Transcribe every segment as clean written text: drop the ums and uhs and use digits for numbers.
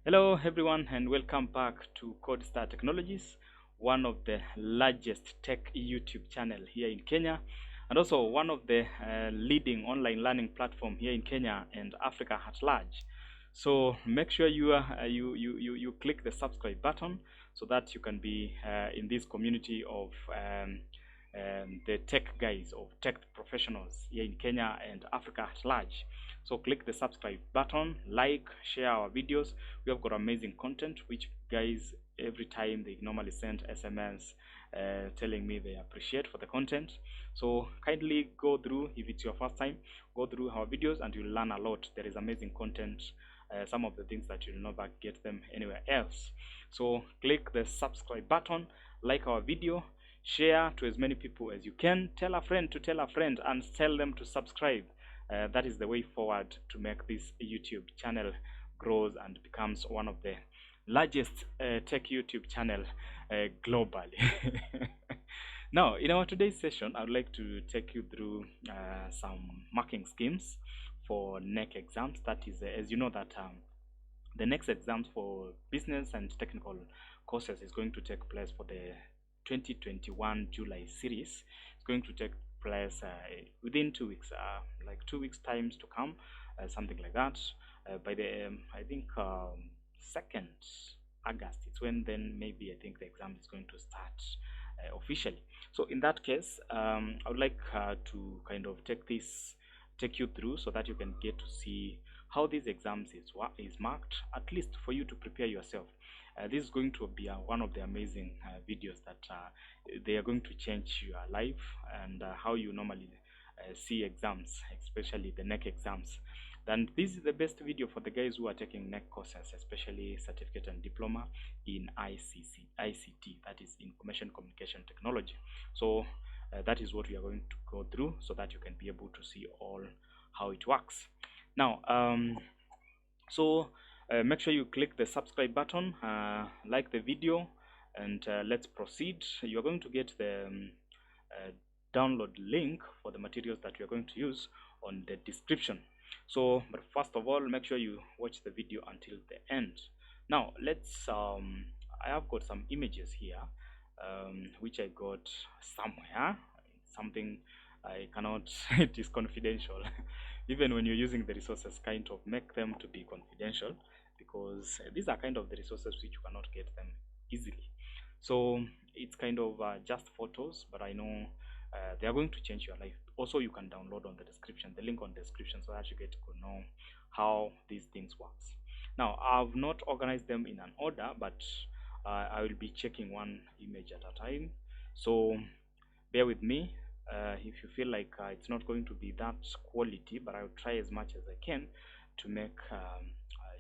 Hello everyone and welcome back to Codestar Technologies, one of the largest tech YouTube channel here in Kenya and also one of the leading online learning platform here in Kenya and Africa at large. So make sure you click the subscribe button so that you can be in this community of the tech guys, of tech professionals here in Kenya and Africa at large. So click the subscribe button, like, share our videos. We have got amazing content which guys every time they normally send SMS telling me they appreciate for the content. So kindly go through, if it's your first time, go through our videos and you'll learn a lot. There is amazing content, some of the things that you'll never get them anywhere else. So click the subscribe button, like our video, share to as many people as you can, tell a friend to tell a friend and tell them to subscribe. That is the way forward to make this YouTube channel grows and becomes one of the largest tech YouTube channel globally. Now, in our today's session, I would like to take you through some marking schemes for Knec exams. That is, as you know, that the next exams for business and technical courses is going to take place for the 2021 July series. It's going to take place within 2 weeks, like 2 weeks times to come, something like that. By the I think 2nd August, it's when then maybe I think the exam is going to start officially. So in that case, I would like to kind of take you through so that you can get to see how these exams is marked, at least for you to prepare yourself. This is going to be one of the amazing videos that they are going to change your life and how you normally see exams, especially the Knec exams. Then this is the best video for the guys who are taking Knec courses, especially certificate and diploma in ICT, that is Information Communication Technology. So that is what we are going to go through so that you can be able to see all how it works. Now, make sure you click the subscribe button, like the video, and let's proceed. You're going to get the download link for the materials that you're going to use on the description. So, but first of all, make sure you watch the video until the end. Now, let's I have got some images here which I got somewhere, something I cannot it is confidential. Even when you're using the resources, kind of make them to be confidential, because these are kind of the resources which you cannot get them easily. So it's kind of just photos, but I know they are going to change your life. Also, you can download on the description, the link on the description, so that you get to know how these things works. Now, I've not organized them in an order, but I will be checking one image at a time, so bear with me. If you feel like it's not going to be that quality, but I'll try as much as I can to make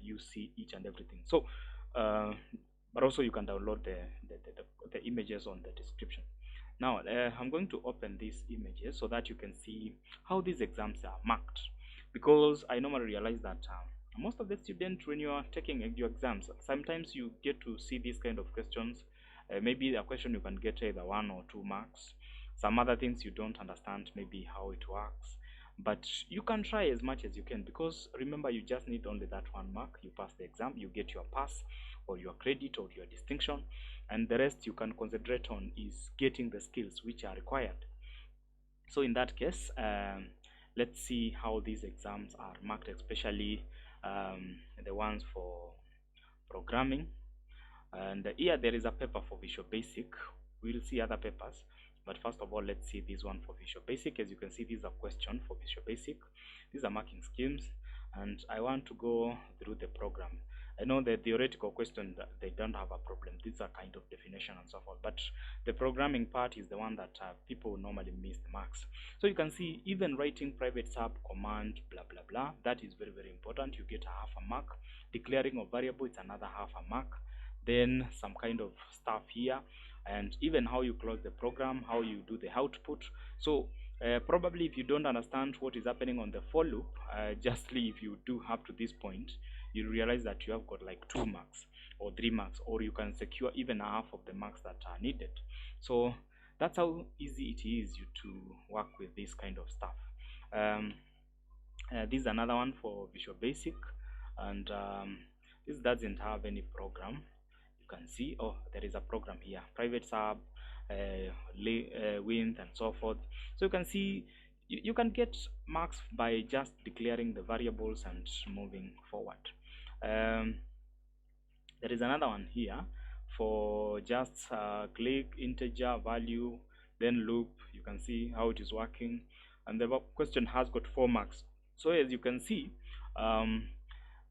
you see each and everything. So but also you can download the images on the description. Now I'm going to open these images so that you can see how these exams are marked, because I normally realize that most of the students, when you are taking your exams, sometimes you get to see these kind of questions. Maybe a question you can get either 1 or 2 marks. Some other things you don't understand, maybe how it works, but you can try as much as you can, because remember, you just need only that 1 mark. You pass the exam, you get your pass or your credit or your distinction, and the rest you can concentrate on is getting the skills which are required. So in that case, let's see how these exams are marked, especially the ones for programming. And here there is a paper for Visual Basic. We'll see other papers, but first of all, let's see this one for Visual Basic. As you can see, this is a question for Visual Basic. These are marking schemes, and I want to go through the program. I know the theoretical question, they don't have a problem. These are kind of definition and so forth, but the programming part is the one that people normally miss the marks. So you can see, even writing private sub command blah blah blah, that is very, very important. You get a half a mark. Declaring a variable, it's another half a mark. Then some kind of stuff here, and even how you close the program, how you do the output. So probably if you don't understand what is happening on the for loop, justly if you do up to this point, you realize that you have got like 2 marks or 3 marks, or you can secure even half of the marks that are needed. So that's how easy it is you to work with this kind of stuff. This is another one for Visual Basic, and This doesn't have any program. You can see, oh, there is a program here, private sub, width, and so forth. So you can see you can get marks by just declaring the variables and moving forward. There is another one here for just click integer value, then loop. You can see how it is working, and the question has got 4 marks. So as you can see, um,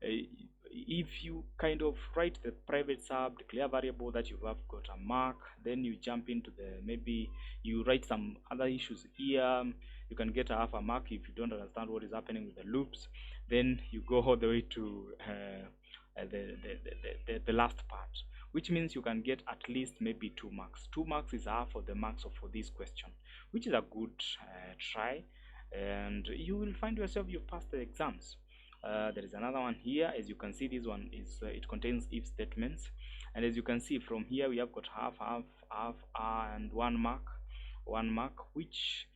if you kind of write the private sub, declare variable that you have got a mark, then you jump into the, maybe you write some other issues here, you can get a half a mark if you don't understand what is happening with the loops. Then you go all the way to the last part, which means you can get at least maybe 2 marks. 2 marks is half of the marks for this question, which is a good try, and you will find yourself you passed the exams. There is another one here. As you can see, this one is it contains if statements, and as you can see from here, we have got half, and 1 mark, which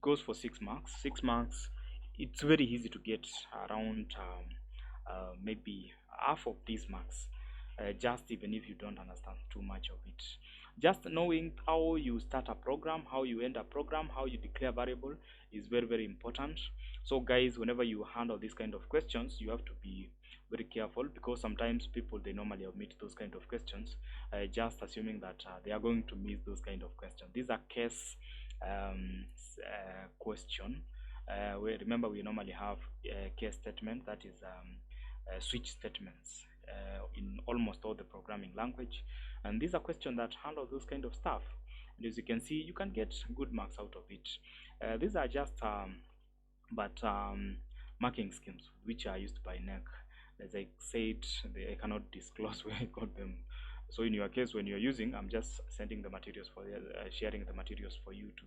goes for 6 marks. 6 marks, it's very easy to get around maybe half of these marks, just even if you don't understand too much of it. Just knowing how you start a program, how you end a program, how you declare variable is very, very important. So guys, whenever you handle these kind of questions, you have to be very careful, because sometimes people, they normally omit those kind of questions, just assuming that they are going to miss those kind of questions. These are case question. Remember, we normally have case statement, that is switch statements in almost all the programming language, and these are questions that handle those kind of stuff, and as you can see, you can get good marks out of it. These are just marking schemes which are used by Knec. As I said, I cannot disclose where I got them. So in your case, when you're using, I'm just sending the materials for sharing the materials for you to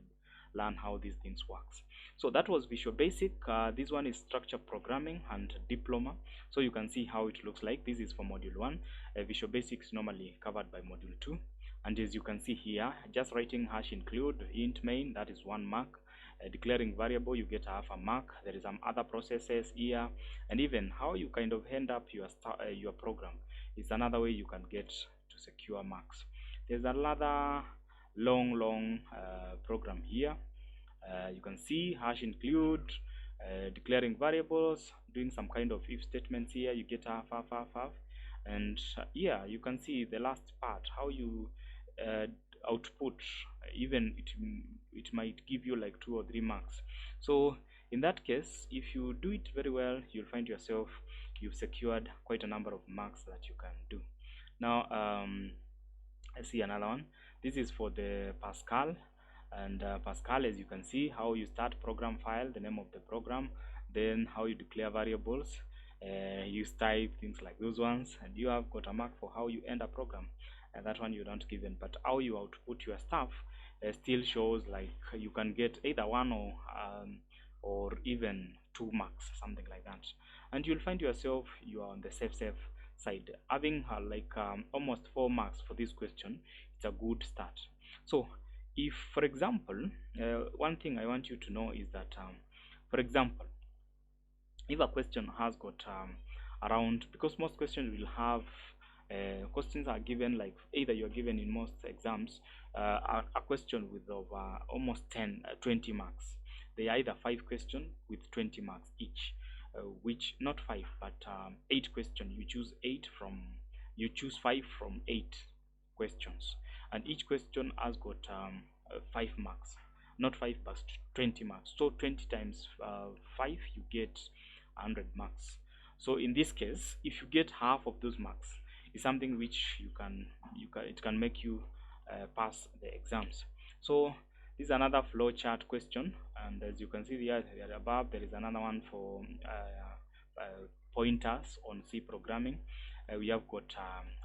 learn how these things works. So that was Visual Basic. This one is structure programming and diploma. So you can see how it looks like. This is for module 1. Visual Basic is normally covered by module 2. And as you can see here, just writing hash include int main, that is 1 mark. Declaring variable, you get half a mark. There is some other processes here, and even how you kind of end up your program is another way you can get to secure marks. There's another long program here. You can see hash include, declaring variables, doing some kind of if statements here. You get half, and yeah, you can see the last part, how you output. Even it might give you like 2 or 3 marks. So in that case, if you do it very well, you'll find yourself you've secured quite a number of marks that you can do. Now I see another one. This is for the Pascal, and Pascal, as you can see, how you start program file, the name of the program, then how you declare variables, use type, things like those ones, and you have got a mark for how you end a program. And that one you don't given, but how you output your stuff still shows like you can get either 1 or even 2 marks, something like that, and you'll find yourself you are on the safe side. Having almost 4 marks for this question, it's a good start. So if, for example, one thing I want you to know is that for example, if a question has got around, because most questions will have questions are given, like either you're given in most exams a question with over almost 20 marks. They are either 5 questions with 20 marks each, which not 5 but 8 questions. You choose 5 from 8 questions, and each question has got 5 marks, not 5 but 20 marks. So 20 times 5, you get 100 marks. So in this case, if you get half of those marks, is something which it can make you pass the exams. So this is another flow chart question, and as you can see here above, there is another one for pointers on C programming. We have got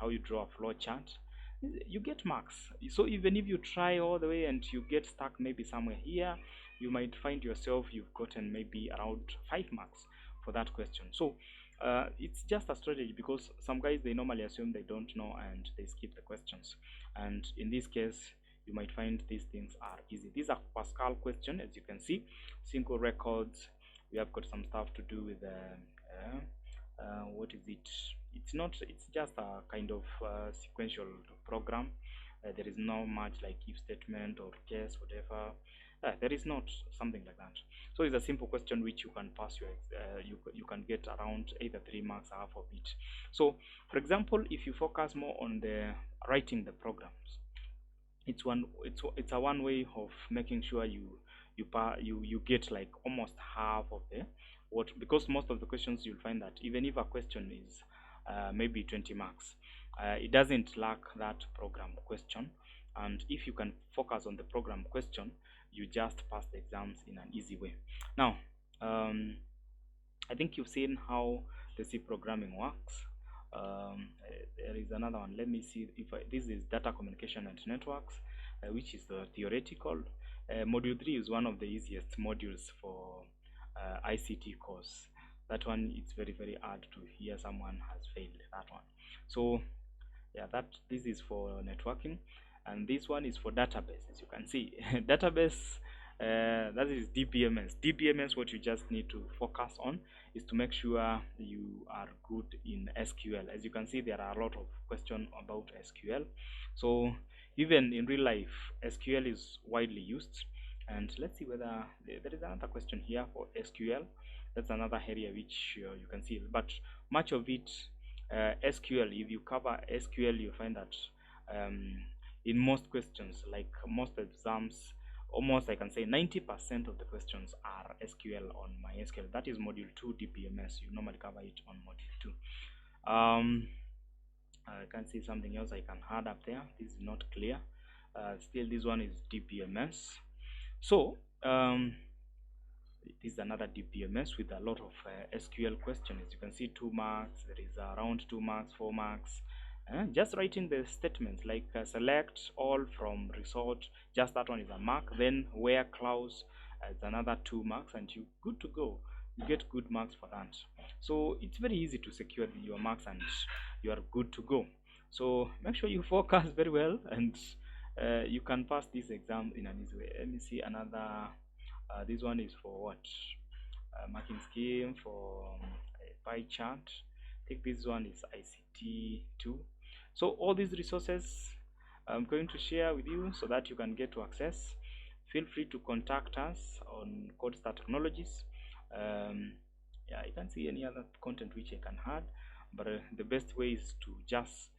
how you draw a flow chart. You get marks. So even if you try all the way and you get stuck maybe somewhere here, you might find yourself you've gotten maybe around 5 marks for that question. So it's just a strategy, because some guys, they normally assume they don't know and they skip the questions, and in this case you might find these things are easy. These are Pascal question, as you can see, single records. We have got some stuff to do with what is it, it's just a kind of sequential program. There is not much like if statement or case, whatever. There is not something like that. So it's a simple question which you can pass your you can get around either 3 marks or half of it. So for example, if you focus more on the writing the programs, it's a one way of making sure you get like almost half of the what, because most of the questions you'll find that even if a question is maybe 20 marks, it doesn't lack that program question, and if you can focus on the program question, you just pass the exams in an easy way. Now I think you've seen how the C programming works. There is another one. Let me see if this is data communication and networks, which is the theoretical. Module 3 is one of the easiest modules for ICT course. That one, it's very hard to hear someone has failed that one. So yeah, this is for networking, and this one is for database. As you can see, database, that is DBMS. What you just need to focus on is to make sure you are good in SQL. As you can see, there are a lot of questions about SQL. So even in real life, SQL is widely used. And let's see whether there is another question here for SQL. That's another area which you can see, but much of it, SQL, if you cover SQL, you find that in most questions, like most exams, almost I can say 90% of the questions are SQL on MySQL. That is module 2 DBMS. You normally cover it on module 2. I can see something else I can add up there. This is not clear. Still, this one is DBMS. So this is another DBMS with a lot of SQL questions. As you can see, 2 marks. There is around 2 marks, 4 marks. Just writing the statements like select all from result, just that one is a mark. Then where clause, it's another 2 marks, and you good to go. You get good marks for that. So it's very easy to secure your marks and you are good to go. So make sure you focus very well, and you can pass this exam in an easy way. Let me see another. This one is for what? Marking scheme for pie chart. I think this one is ICT 2. So all these resources I'm going to share with you so that you can get to access. Feel free to contact us on Codestar Technologies. Yeah, I can't see any other content which I can add, but the best way is to just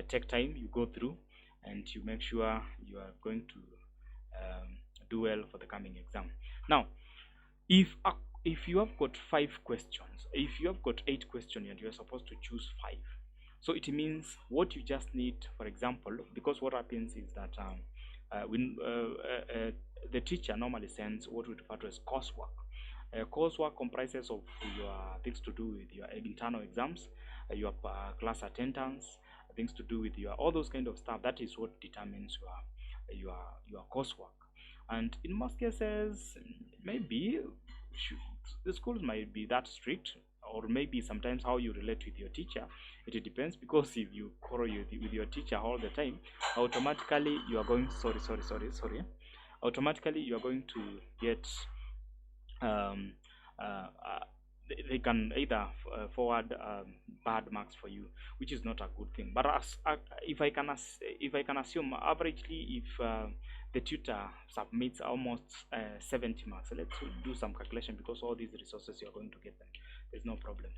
take time, you go through, and you make sure you are going to do well for the coming exam. Now, if you have got 5 questions, if you have got 8 questions and you are supposed to choose 5, so it means what you just need, for example, because what happens is that when the teacher normally sends what we refer to as coursework. Coursework comprises of your things to do with your internal exams, your class attendance, things to do with your all those kind of stuff. That is what determines your coursework. And in most cases, maybe the schools might be that strict, or maybe sometimes how you relate with your teacher, it depends, because if you quarrel with your teacher all the time, automatically you are going automatically you are going to get they can either forward bad marks for you, which is not a good thing. But if I can assume averagely, if the tutor submits almost 70 marks, let's do some calculation, because all these resources you are going to get them, there's no problem.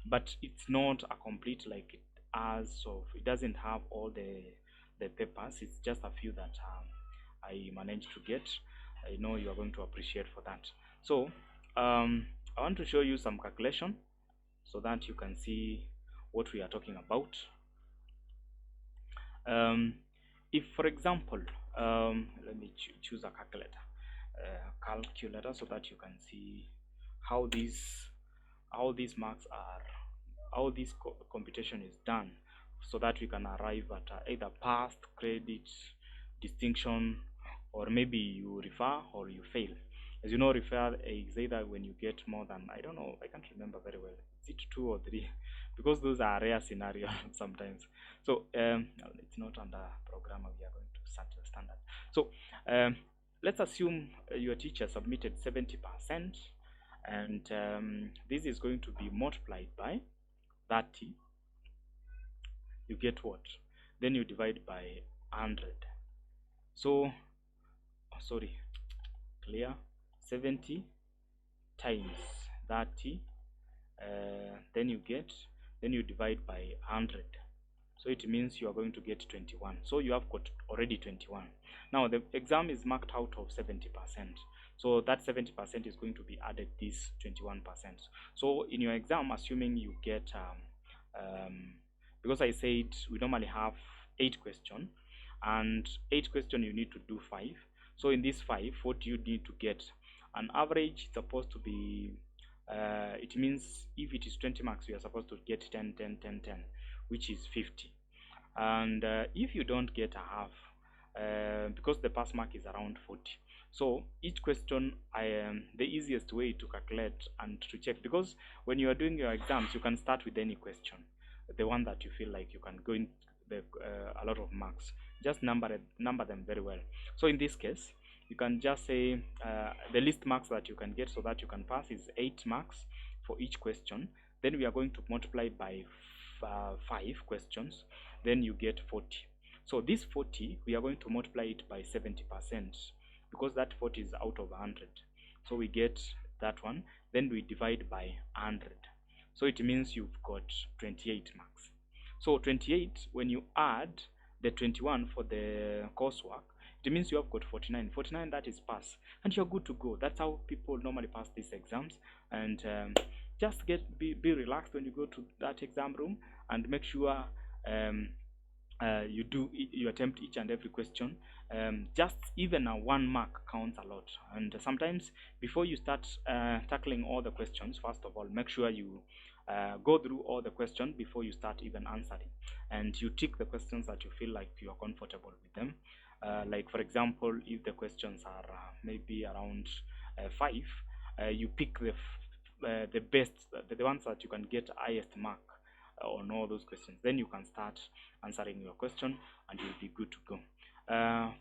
But it's not a complete, like it has, so it doesn't have all the papers. It's just a few that I managed to get. I know you are going to appreciate for that. So I want to show you some calculation so that you can see what we are talking about. If, for example, let me choose a calculator so that you can see how these marks are, how this computation is done, so that we can arrive at either passed, credit, distinction, or maybe you refer or you fail. As you know, refer is either when you get more than, I don't know, I can't remember very well, is it 2 or 3? Because those are rare scenarios sometimes. So it's not under programmer, we are going to set the standard. So let's assume your teacher submitted 70%, and this is going to be multiplied by 30. you get what? Then you divide by 100. So sorry, clear. 70 times 30, then you divide by 100. So it means you are going to get 21. So you have got already 21. Now the exam is marked out of 70%. So that 70% is going to be added this 21%. So in your exam, assuming you get because I said we normally have 8 questions, and 8 questions you need to do 5. So in this 5, what do you need to get? An average is supposed to be it means if it is 20 marks, you are supposed to get 10 10 10 10, which is 50. And if you don't get a half, because the pass mark is around 40, so each question, the easiest way to calculate and to check, because when you are doing your exams, you can start with any question, the one that you feel like you can go in the a lot of marks, just number them very well. So in this case, you can just say the least marks that you can get so that you can pass is 8 marks for each question. Then we are going to multiply by 5 questions, then you get 40. So this 40, we are going to multiply it by 70%, because that 40 is out of 100. So we get that one, then we divide by 100. So it means you've got 28 marks. So 28, when you add the 21 for the coursework, it means you have got 49. 49, that is pass, and you're good to go. That's how people normally pass these exams. And just be relaxed when you go to that exam room, and make sure you attempt each and every question. Just even a 1 mark counts a lot. And sometimes before you start tackling all the questions, first of all, make sure you go through all the questions before you start even answering, and you tick the questions that you feel like you are comfortable with them. Like for example, if the questions are maybe around 5, you pick the best, the ones that you can get highest mark on all those questions. Then you can start answering your question, and you'll be good to go.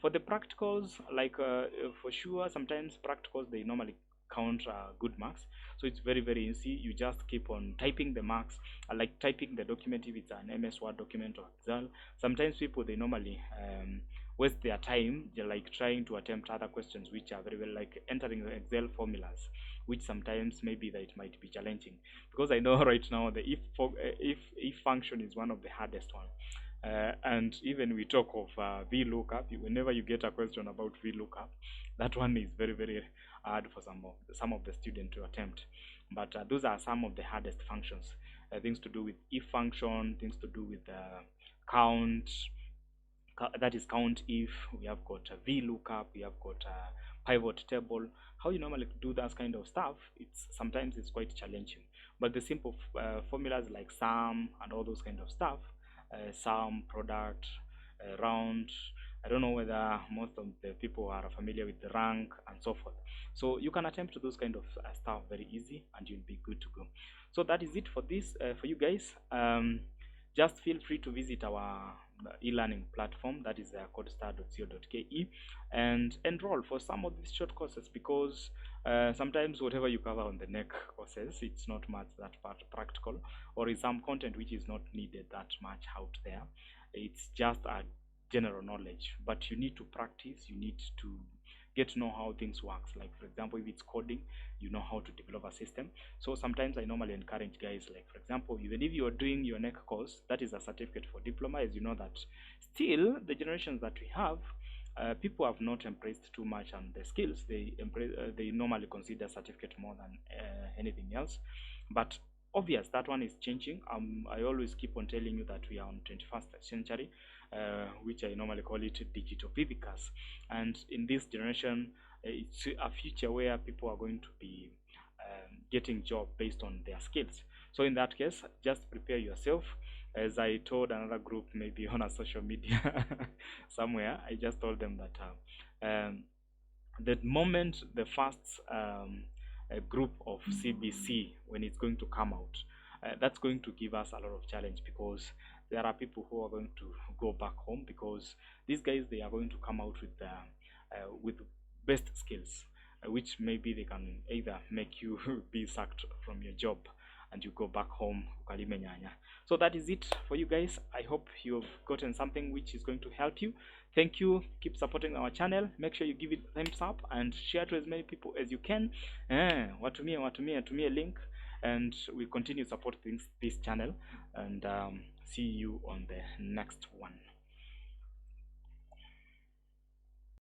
For the practicals, like for sure, sometimes practicals, they normally count good marks. So it's very easy. You just keep on typing the marks, like typing the document if it's an MS Word document or Excel. Sometimes people, they normally waste their time. They're like trying to attempt other questions which are very well, like entering the Excel formulas, which sometimes maybe that it might be challenging, because I know right now the if function is one of the hardest one. And even we talk of VLOOKUP. Whenever you get a question about VLOOKUP, that one is very hard for some of the students to attempt. But those are some of the hardest functions. Things to do with if function, things to do with count. That is count if. We have got a VLOOKUP. We have got a pivot table. How you normally do that kind of stuff, sometimes it's quite challenging. But the simple formulas like sum and all those kind of stuff, sum, product, round, I don't know whether most of the people are familiar with the rank and so forth. So you can attempt those kind of stuff very easy, and you'll be good to go. So that is it for this for you guys. Just feel free to visit our e-learning platform, that is codestar.co.ke, and enroll for some of these short courses, because sometimes whatever you cover on the Knec courses, it's not much that part practical, or is some content which is not needed that much out there. It's just a general knowledge, but you need to practice. You need to get to know how things works. Like for example, if it's coding, you know how to develop a system. So sometimes I normally encourage guys, like for example, even if you are doing your Knec course, that is a certificate for diploma, as you know that still the generations that we have, people have not embraced too much on the skills. They normally consider certificate more than anything else. But obvious, that one is changing. I always keep on telling you that we are on 21st century, which I normally call it digital vivicus. And in this generation, it's a future where people are going to be getting job based on their skills. So in that case, just prepare yourself. As I told another group, maybe on a social media somewhere, I just told them that the moment the first group of CBC, when it's going to come out, that's going to give us a lot of challenge, because there are people who are going to go back home, because these guys, they are going to come out with best skills, which maybe they can either make you be sacked from your job. and you go back home ukalime nyanya. So that is it for you guys. I hope you've gotten something which is going to help you. Thank you. Keep supporting our channel. Make sure you give it thumbs up and share to as many people as you can. Watumie link, and we continue supporting this channel, and see you on the next one.